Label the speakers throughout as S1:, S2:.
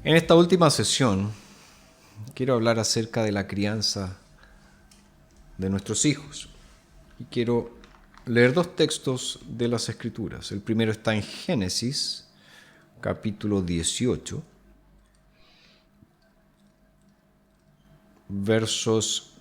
S1: En esta última sesión quiero hablar acerca de la crianza de nuestros hijos y quiero leer dos textos de las Escrituras. El primero está en Génesis, capítulo 18, versos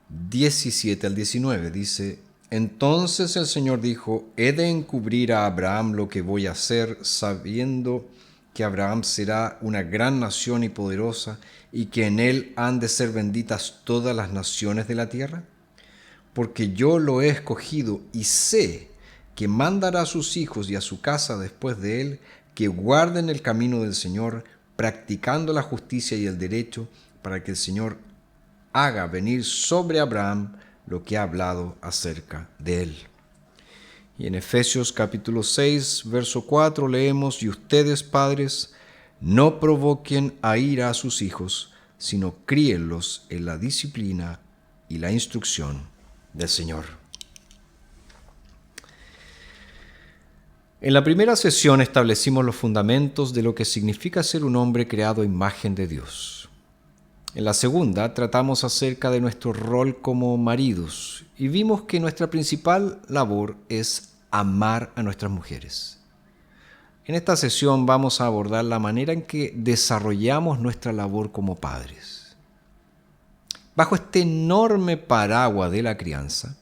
S1: 17 al 19. Dice: Entonces el Señor dijo: He de encubrir a Abraham lo que voy a hacer, sabiendo que Abraham será una gran nación y poderosa, y que en él han de ser benditas todas las naciones de la tierra. Porque yo lo he escogido y sé que mandará a sus hijos y a su casa después de él, que guarden el camino del Señor, practicando la justicia y el derecho, para que el Señor haga venir sobre Abraham lo que ha hablado acerca de él. Y en Efesios capítulo 6, verso 4 leemos: Y ustedes, padres, no provoquen a ira a sus hijos, sino críenlos en la disciplina y la instrucción del Señor. En la primera sesión establecimos los fundamentos de lo que significa ser un hombre creado a imagen de Dios. En la segunda tratamos acerca de nuestro rol como maridos y vimos que nuestra principal labor es amar a nuestras mujeres. En esta sesión vamos a abordar la manera en que desarrollamos nuestra labor como padres. Bajo este enorme paraguas de la crianza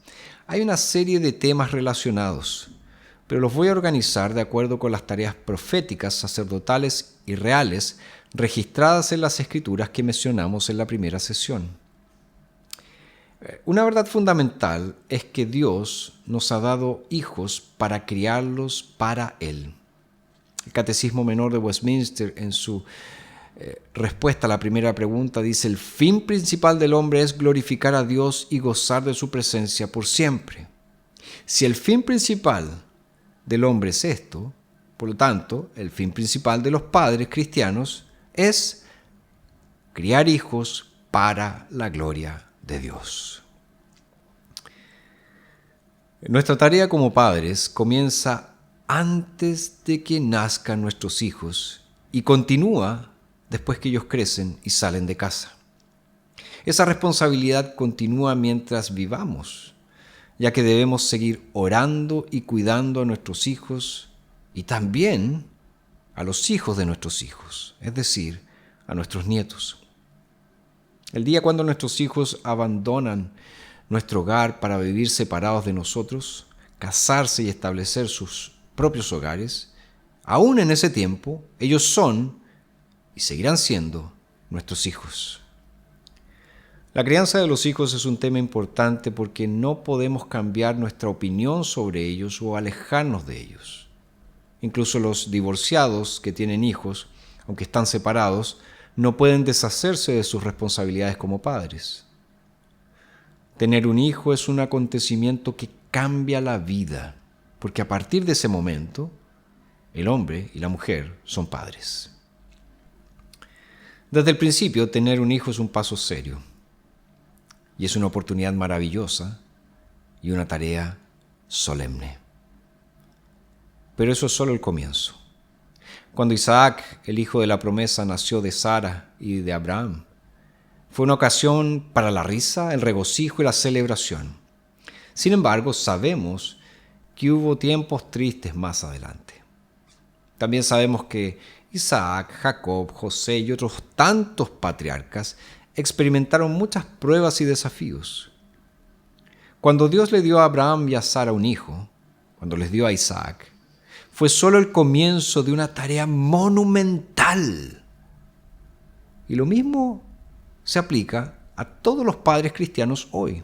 S1: hay una serie de temas relacionados, pero los voy a organizar de acuerdo con las tareas proféticas, sacerdotales y reales registradas en las Escrituras que mencionamos en la primera sesión. Una verdad fundamental es que Dios nos ha dado hijos para criarlos para Él. El Catecismo Menor de Westminster, en su respuesta a la primera pregunta, dice: el fin principal del hombre es glorificar a Dios y gozar de su presencia por siempre. Si el fin principal del hombre es esto, por lo tanto, el fin principal de los padres cristianos es criar hijos para la gloria de Dios. Nuestra tarea como padres comienza antes de que nazcan nuestros hijos y continúa después que ellos crecen y salen de casa. Esa responsabilidad continúa mientras vivamos, ya que debemos seguir orando y cuidando a nuestros hijos y también a los hijos de nuestros hijos, es decir, a nuestros nietos. El día cuando nuestros hijos abandonan nuestro hogar para vivir separados de nosotros, casarse y establecer sus propios hogares, aún en ese tiempo, ellos son y seguirán siendo nuestros hijos. La crianza de los hijos es un tema importante porque no podemos cambiar nuestra opinión sobre ellos o alejarnos de ellos. Incluso los divorciados que tienen hijos, aunque están separados, no pueden deshacerse de sus responsabilidades como padres. Tener un hijo es un acontecimiento que cambia la vida, porque a partir de ese momento, el hombre y la mujer son padres. Desde el principio, tener un hijo es un paso serio, y es una oportunidad maravillosa y una tarea solemne. Pero eso es solo el comienzo. Cuando Isaac, el hijo de la promesa, nació de Sara y de Abraham, fue una ocasión para la risa, el regocijo y la celebración. Sin embargo, sabemos que hubo tiempos tristes más adelante. También sabemos que Isaac, Jacob, José y otros tantos patriarcas experimentaron muchas pruebas y desafíos. Cuando Dios le dio a Abraham y a Sara un hijo, cuando les dio a Isaac, fue solo el comienzo de una tarea monumental. Y lo mismo se aplica a todos los padres cristianos hoy.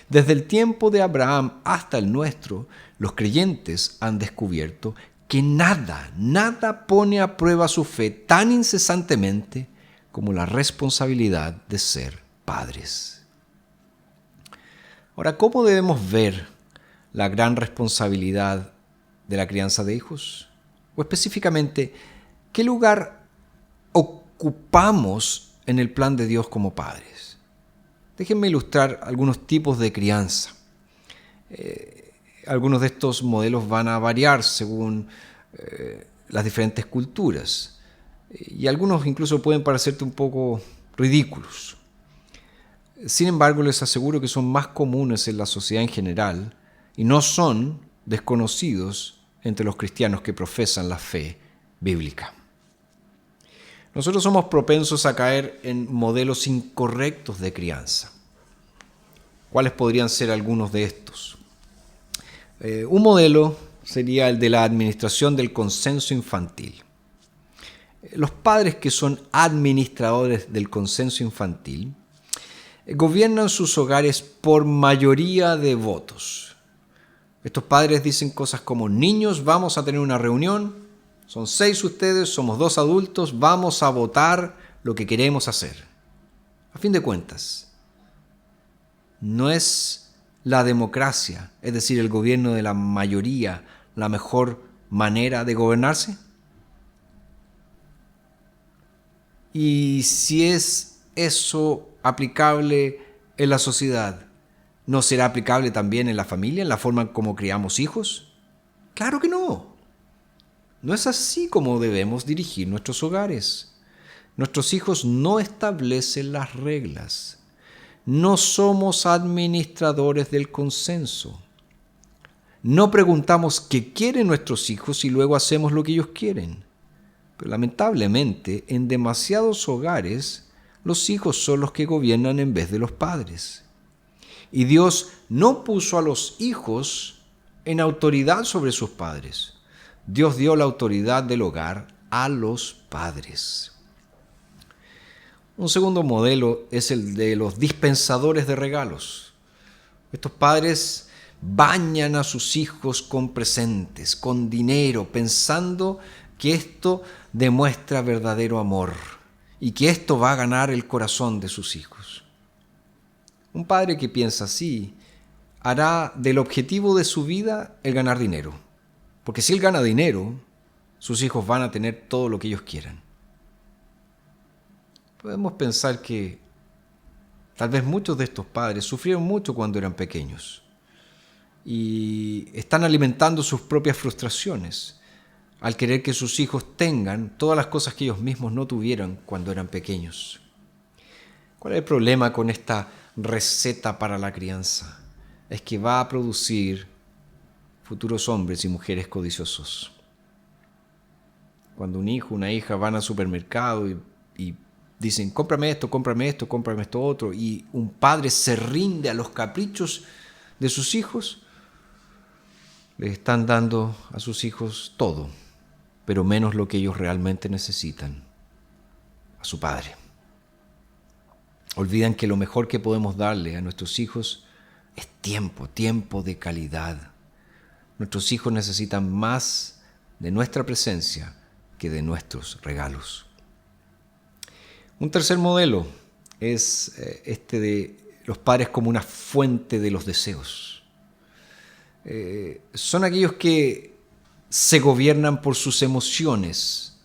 S1: Desde el tiempo de Abraham hasta el nuestro, los creyentes han descubierto que nada pone a prueba su fe tan incesantemente como la responsabilidad de ser padres. Ahora, ¿cómo debemos ver la gran responsabilidad de la crianza de hijos? O específicamente, ¿qué lugar ocupamos en el plan de Dios como padres? Déjenme ilustrar algunos tipos de crianza. Algunos de estos modelos van a variar según las diferentes culturas. y algunos incluso pueden parecerte un poco ridículos. Sin embargo, les aseguro que son más comunes en la sociedad en general y no son desconocidos entre los cristianos que profesan la fe bíblica. Nosotros somos propensos a caer en modelos incorrectos de crianza. ¿Cuáles podrían ser algunos de estos? Un modelo sería el de la administración del consenso infantil. Los padres que son administradores del consenso infantil gobiernan sus hogares por mayoría de votos. Estos padres dicen cosas como: niños, vamos a tener una reunión, son 6 ustedes, somos 2 adultos, vamos a votar lo que queremos hacer. A fin de cuentas, ¿no es la democracia, es decir, el gobierno de la mayoría, la mejor manera de gobernarse? Y si es eso aplicable en la sociedad, ¿no será aplicable también en la familia, en la forma en cómo criamos hijos? Claro que no. No es así como debemos dirigir nuestros hogares. Nuestros hijos no establecen las reglas. No somos administradores del consenso. No preguntamos qué quieren nuestros hijos y luego hacemos lo que ellos quieren. Pero lamentablemente, en demasiados hogares, los hijos son los que gobiernan en vez de los padres. Y Dios no puso a los hijos en autoridad sobre sus padres. Dios dio la autoridad del hogar a los padres. Un segundo modelo es el de los dispensadores de regalos. Estos padres bañan a sus hijos con presentes, con dinero, pensando que esto demuestra verdadero amor y que esto va a ganar el corazón de sus hijos. Un padre que piensa así hará del objetivo de su vida el ganar dinero, porque si él gana dinero, sus hijos van a tener todo lo que ellos quieran. Podemos pensar que tal vez muchos de estos padres sufrieron mucho cuando eran pequeños y están alimentando sus propias frustraciones al querer que sus hijos tengan todas las cosas que ellos mismos no tuvieron cuando eran pequeños. ¿Cuál es el problema con esta receta para la crianza? Es que va a producir futuros hombres y mujeres codiciosos. Cuando un hijo, una hija van al supermercado y dicen: cómprame esto, cómprame esto, cómprame esto otro, y un padre se rinde a los caprichos de sus hijos, les están dando a sus hijos todo, pero menos lo que ellos realmente necesitan, a su padre. Olvidan que lo mejor que podemos darle a nuestros hijos es tiempo, tiempo de calidad. Nuestros hijos necesitan más de nuestra presencia que de nuestros regalos. Un tercer modelo es este de los padres como una fuente de los deseos. Son aquellos que se gobiernan por sus emociones.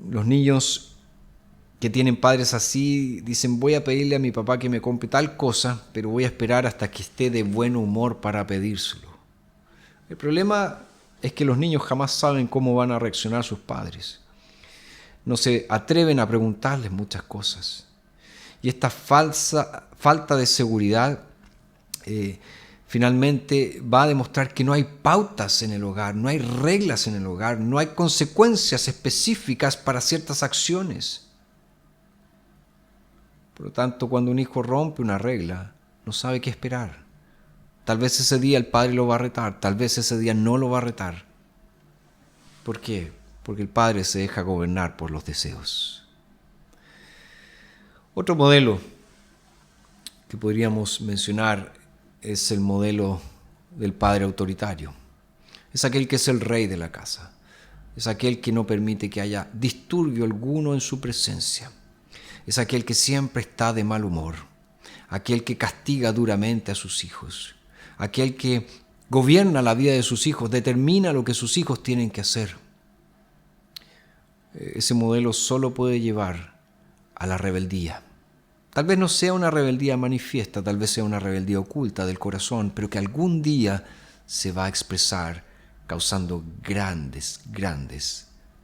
S1: Los niños que tienen padres así dicen: voy a pedirle a mi papá que me compre tal cosa, pero voy a esperar hasta que esté de buen humor para pedírselo. El problema es que los niños jamás saben cómo van a reaccionar sus padres. No se atreven a preguntarles muchas cosas. Y esta falta de seguridad finalmente va a demostrar que no hay pautas en el hogar, no hay reglas en el hogar, no hay consecuencias específicas para ciertas acciones. Por lo tanto, cuando un hijo rompe una regla, no sabe qué esperar. Tal vez ese día el padre lo va a retar, tal vez ese día no lo va a retar. ¿Por qué? Porque el padre se deja gobernar por los deseos. Otro modelo que podríamos mencionar es el modelo del padre autoritario. Es aquel que es el rey de la casa. Es aquel que no permite que haya disturbio alguno en su presencia. Es aquel que siempre está de mal humor. Aquel que castiga duramente a sus hijos. Aquel que gobierna la vida de sus hijos, determina lo que sus hijos tienen que hacer. Ese modelo solo puede llevar a la rebeldía. Tal vez no sea una rebeldía manifiesta, tal vez sea una rebeldía oculta del corazón, pero que algún día se va a expresar causando grandes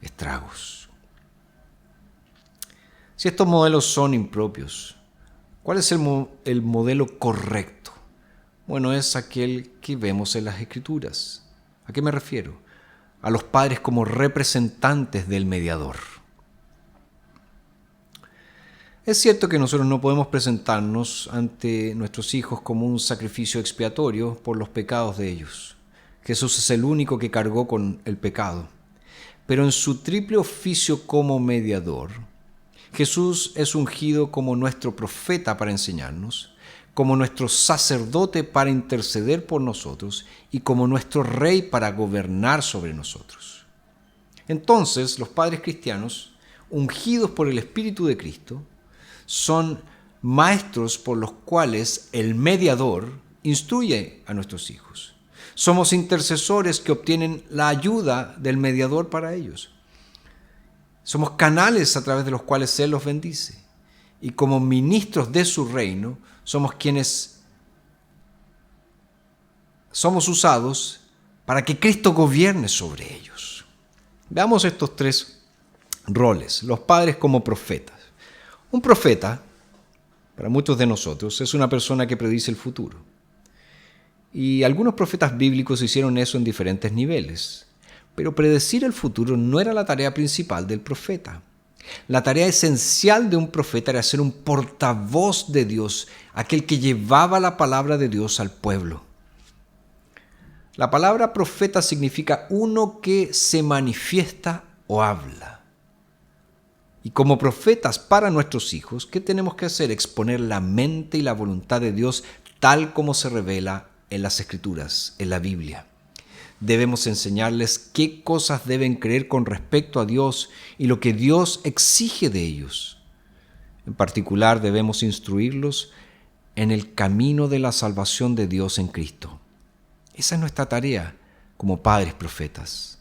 S1: estragos. Si estos modelos son impropios, ¿cuál es el modelo correcto? Bueno, es aquel que vemos en las Escrituras. ¿A qué me refiero? A los padres como representantes del mediador. Es cierto que nosotros no podemos presentarnos ante nuestros hijos como un sacrificio expiatorio por los pecados de ellos. Jesús es el único que cargó con el pecado. Pero en su triple oficio como mediador, Jesús es ungido como nuestro profeta para enseñarnos, como nuestro sacerdote para interceder por nosotros y como nuestro rey para gobernar sobre nosotros. Entonces, los padres cristianos, ungidos por el Espíritu de Cristo, son maestros por los cuales el mediador instruye a nuestros hijos. Somos intercesores que obtienen la ayuda del mediador para ellos. Somos canales a través de los cuales Él los bendice. Y como ministros de su reino, somos quienes somos usados para que Cristo gobierne sobre ellos. Veamos estos tres roles, los padres como profetas. Un profeta, para muchos de nosotros, es una persona que predice el futuro. Y algunos profetas bíblicos hicieron eso en diferentes niveles. Pero predecir el futuro no era la tarea principal del profeta. La tarea esencial de un profeta era ser un portavoz de Dios, aquel que llevaba la palabra de Dios al pueblo. La palabra profeta significa uno que se manifiesta o habla. Y como profetas para nuestros hijos, ¿qué tenemos que hacer? Exponer la mente y la voluntad de Dios tal como se revela en las Escrituras, en la Biblia. Debemos enseñarles qué cosas deben creer con respecto a Dios y lo que Dios exige de ellos. En particular, debemos instruirlos en el camino de la salvación de Dios en Cristo. Esa es nuestra tarea como padres profetas.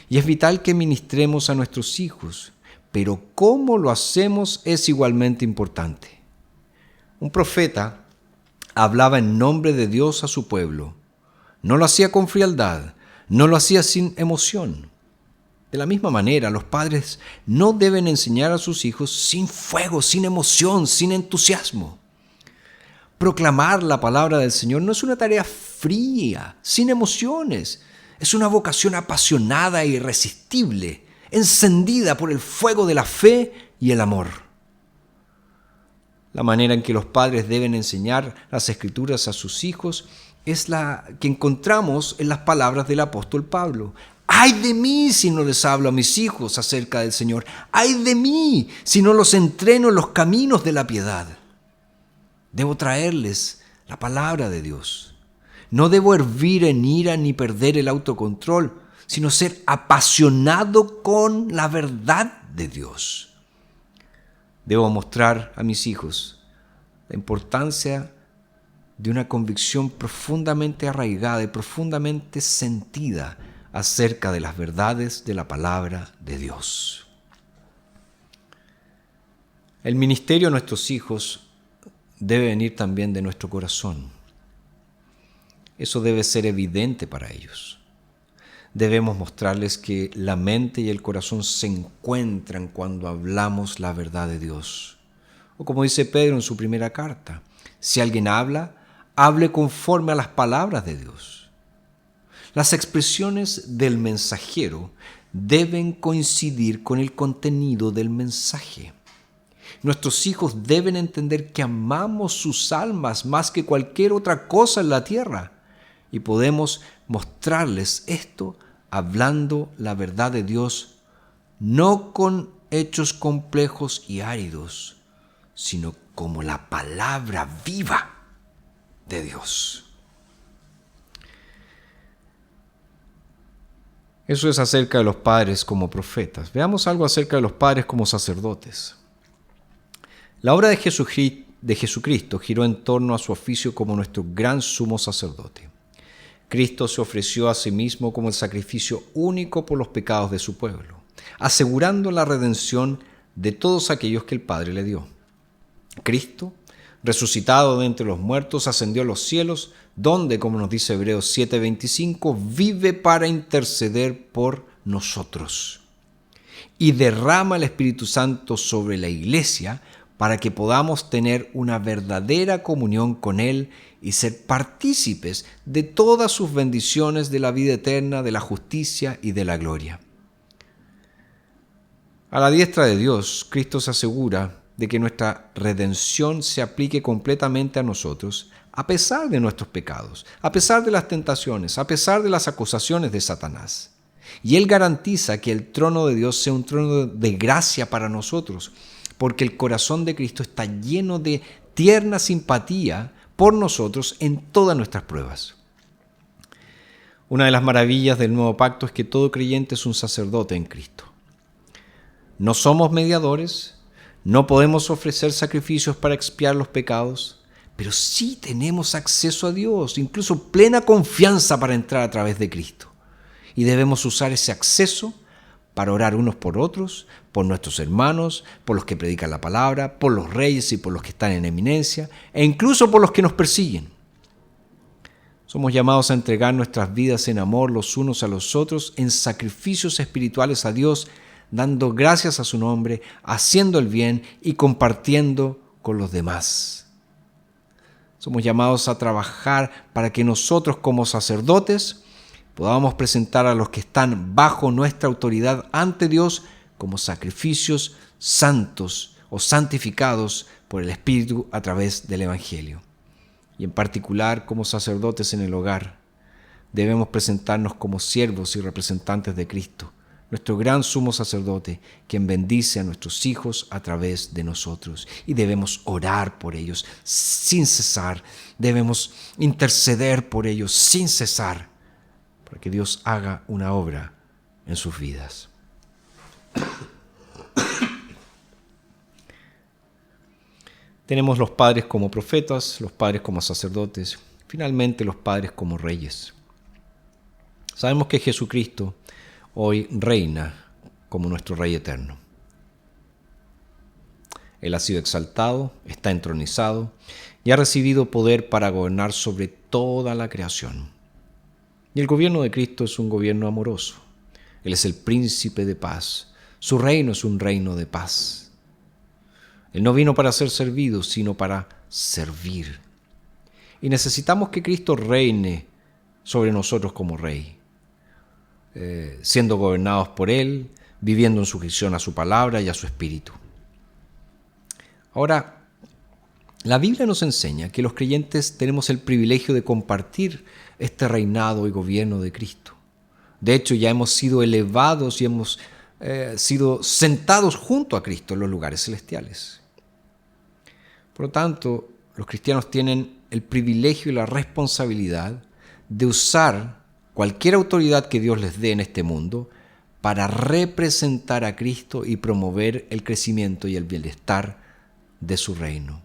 S1: Y es vital que ministremos a nuestros hijos, pero cómo lo hacemos es igualmente importante. Un profeta hablaba en nombre de Dios a su pueblo. No lo hacía con frialdad, no lo hacía sin emoción. De la misma manera, los padres no deben enseñar a sus hijos sin fuego, sin emoción, sin entusiasmo. Proclamar la palabra del Señor no es una tarea fría, sin emociones. Es una vocación apasionada e irresistible, encendida por el fuego de la fe y el amor. La manera en que los padres deben enseñar las Escrituras a sus hijos es la que encontramos en las palabras del apóstol Pablo. ¡Ay de mí si no les hablo a mis hijos acerca del Señor! ¡Ay de mí si no los entreno en los caminos de la piedad! Debo traerles la palabra de Dios. No debo hervir en ira ni perder el autocontrol, sino ser apasionado con la verdad de Dios. Debo mostrar a mis hijos la importancia de una convicción profundamente arraigada y profundamente sentida acerca de las verdades de la palabra de Dios. El ministerio a nuestros hijos debe venir también de nuestro corazón. Eso debe ser evidente para ellos. Debemos mostrarles que la mente y el corazón se encuentran cuando hablamos la verdad de Dios. O como dice Pedro en su primera carta, si alguien habla, hable conforme a las palabras de Dios. Las expresiones del mensajero deben coincidir con el contenido del mensaje. Nuestros hijos deben entender que amamos sus almas más que cualquier otra cosa en la tierra. Y podemos mostrarles esto hablando la verdad de Dios, no con hechos complejos y áridos, sino como la palabra viva de Dios. Eso es acerca de los padres como profetas. Veamos algo acerca de los padres como sacerdotes. La obra de Jesucristo giró en torno a su oficio como nuestro gran sumo sacerdote. Cristo se ofreció a sí mismo como el sacrificio único por los pecados de su pueblo, asegurando la redención de todos aquellos que el Padre le dio. Cristo, resucitado de entre los muertos, ascendió a los cielos, donde, como nos dice Hebreos 7:25, vive para interceder por nosotros. y derrama el Espíritu Santo sobre la iglesia para que podamos tener una verdadera comunión con Él y ser partícipes de todas sus bendiciones de la vida eterna, de la justicia y de la gloria. A la diestra de Dios, Cristo se asegura de que nuestra redención se aplique completamente a nosotros, a pesar de nuestros pecados, a pesar de las tentaciones, a pesar de las acusaciones de Satanás. Y Él garantiza que el trono de Dios sea un trono de gracia para nosotros, porque el corazón de Cristo está lleno de tierna simpatía por nosotros en todas nuestras pruebas. Una de las maravillas del nuevo pacto es que todo creyente es un sacerdote en Cristo. No somos mediadores, no podemos ofrecer sacrificios para expiar los pecados, pero sí tenemos acceso a Dios, incluso plena confianza para entrar a través de Cristo. Y debemos usar ese acceso para orar unos por otros, por nuestros hermanos, por los que predican la palabra, por los reyes y por los que están en eminencia, e incluso por los que nos persiguen. Somos llamados a entregar nuestras vidas en amor los unos a los otros, en sacrificios espirituales a Dios, dando gracias a su nombre, haciendo el bien y compartiendo con los demás. Somos llamados a trabajar para que nosotros como sacerdotes podamos presentar a los que están bajo nuestra autoridad ante Dios como sacrificios santos o santificados por el Espíritu a través del Evangelio. Y en particular, como sacerdotes en el hogar, debemos presentarnos como siervos y representantes de Cristo, nuestro gran sumo sacerdote, quien bendice a nuestros hijos a través de nosotros. Y debemos orar por ellos sin cesar, debemos interceder por ellos sin cesar, para que Dios haga una obra en sus vidas. Tenemos los padres como profetas, los padres como sacerdotes, finalmente los padres como reyes. Sabemos que Jesucristo hoy reina como nuestro Rey eterno. Él ha sido exaltado, está entronizado y ha recibido poder para gobernar sobre toda la creación. Y el gobierno de Cristo es un gobierno amoroso. Él es el príncipe de paz. Su reino es un reino de paz. Él no vino para ser servido, sino para servir. Y necesitamos que Cristo reine sobre nosotros como Rey, siendo gobernados por Él, viviendo en sujeción a su palabra y a su espíritu. Ahora, la Biblia nos enseña que los creyentes tenemos el privilegio de compartir este reinado y gobierno de Cristo. De hecho, ya hemos sido elevados y hemos sido sentados junto a Cristo en los lugares celestiales. Por lo tanto, los cristianos tienen el privilegio y la responsabilidad de usar cualquier autoridad que Dios les dé en este mundo para representar a Cristo y promover el crecimiento y el bienestar de su reino.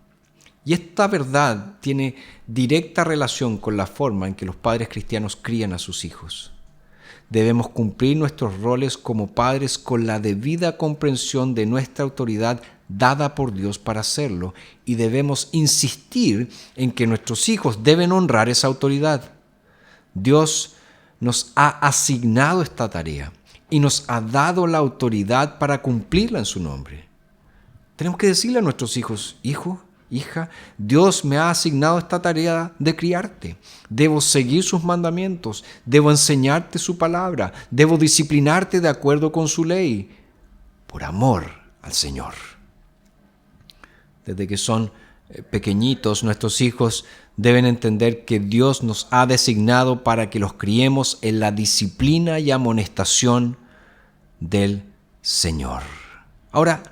S1: Y esta verdad tiene directa relación con la forma en que los padres cristianos crían a sus hijos. Debemos cumplir nuestros roles como padres con la debida comprensión de nuestra autoridad dada por Dios para hacerlo, y debemos insistir en que nuestros hijos deben honrar esa autoridad. Dios nos ha asignado esta tarea y nos ha dado la autoridad para cumplirla en su nombre. Tenemos que decirle a nuestros hijos: hijo, hija, Dios me ha asignado esta tarea de criarte. Debo seguir sus mandamientos, debo enseñarte su palabra, debo disciplinarte de acuerdo con su ley, por amor al Señor. Desde que son pequeñitos, nuestros hijos deben entender que Dios nos ha designado para que los criemos en la disciplina y amonestación del Señor. Ahora,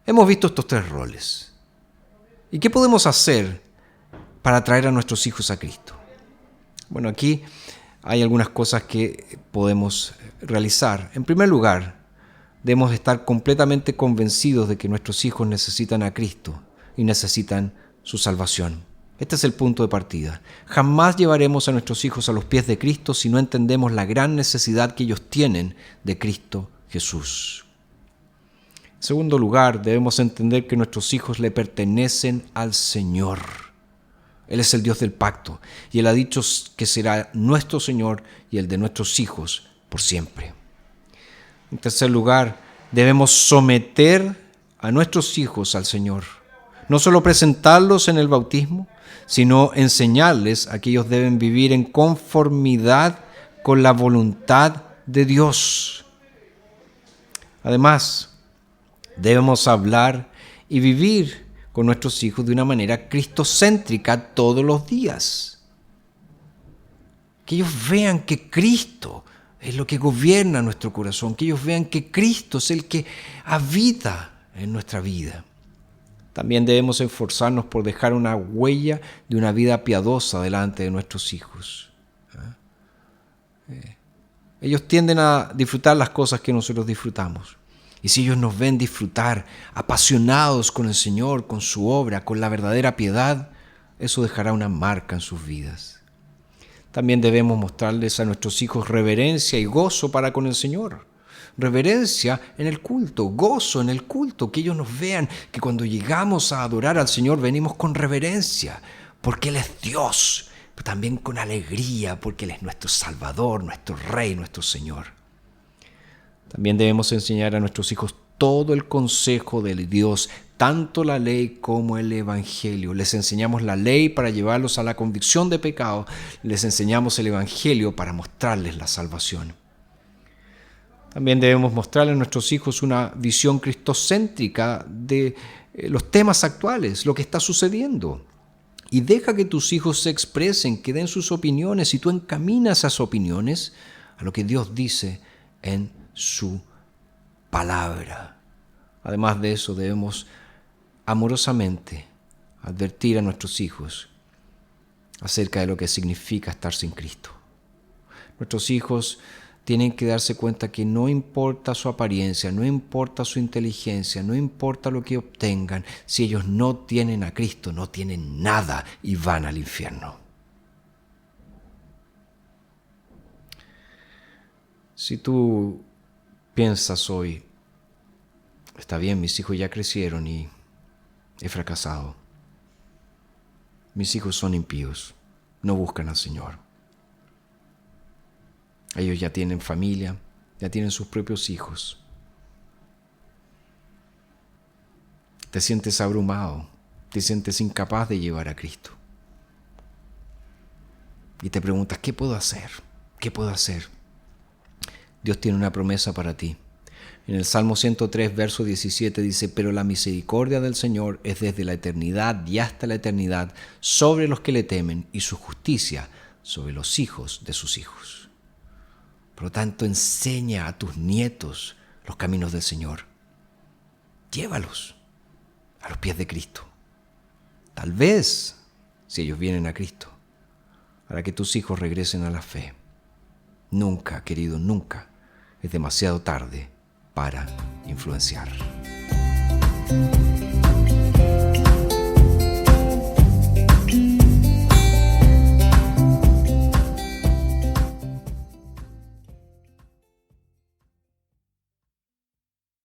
S1: hemos visto estos tres roles. ¿Y qué podemos hacer para traer a nuestros hijos a Cristo? Bueno, aquí hay algunas cosas que podemos realizar. En primer lugar, debemos estar completamente convencidos de que nuestros hijos necesitan a Cristo y necesitan su salvación. Este es el punto de partida. Jamás llevaremos a nuestros hijos a los pies de Cristo si no entendemos la gran necesidad que ellos tienen de Cristo Jesús. En segundo lugar, debemos entender que nuestros hijos le pertenecen al Señor. Él es el Dios del pacto y Él ha dicho que será nuestro Señor y el de nuestros hijos por siempre. En tercer lugar, Debemos someter a nuestros hijos al Señor. No solo presentarlos en el bautismo, sino enseñarles a que ellos deben vivir en conformidad con la voluntad de Dios. Además, debemos hablar y vivir con nuestros hijos de una manera cristocéntrica todos los días. Que ellos vean que Cristo es lo que gobierna nuestro corazón, que ellos vean que Cristo es el que habita en nuestra vida. También debemos esforzarnos por dejar una huella de una vida piadosa delante de nuestros hijos. Ellos tienden a disfrutar las cosas que nosotros disfrutamos. Y si ellos nos ven disfrutar, apasionados con el Señor, con su obra, con la verdadera piedad, eso dejará una marca en sus vidas. También debemos mostrarles a nuestros hijos reverencia y gozo para con el Señor. Reverencia en el culto, gozo en el culto, que ellos nos vean que cuando llegamos a adorar al Señor venimos con reverencia, porque Él es Dios, pero también con alegría, porque Él es nuestro Salvador, nuestro Rey, nuestro Señor. También debemos enseñar a nuestros hijos todo el consejo de Dios, tanto la ley como el Evangelio. Les enseñamos la ley para llevarlos a la convicción de pecado. Les enseñamos el Evangelio para mostrarles la salvación. También debemos mostrarles a nuestros hijos una visión cristocéntrica de los temas actuales, lo que está sucediendo. Y deja que tus hijos se expresen, que den sus opiniones, y tú encaminas esas opiniones a lo que Dios dice en su palabra. Además de eso, debemos amorosamente advertir a nuestros hijos acerca de lo que significa estar sin Cristo. Nuestros hijos tienen que darse cuenta que no importa su apariencia, no importa su inteligencia, no importa lo que obtengan, si ellos no tienen a Cristo, no tienen nada y van al infierno. Si tú piensas hoy, está bien, mis hijos ya crecieron y he fracasado. Mis hijos son impíos, no buscan al Señor. Ellos ya tienen familia, ya tienen sus propios hijos. Te sientes abrumado, te sientes incapaz de llevar a Cristo. Y te preguntas, ¿qué puedo hacer? ¿Qué puedo hacer? Dios tiene una promesa para ti. En el Salmo 103, verso 17 dice, pero la misericordia del Señor es desde la eternidad y hasta la eternidad sobre los que le temen, y su justicia sobre los hijos de sus hijos. Por lo tanto, enseña a tus nietos los caminos del Señor. Llévalos a los pies de Cristo. Tal vez, si ellos vienen a Cristo, hará que tus hijos regresen a la fe. Nunca, querido, nunca es demasiado tarde para influenciar.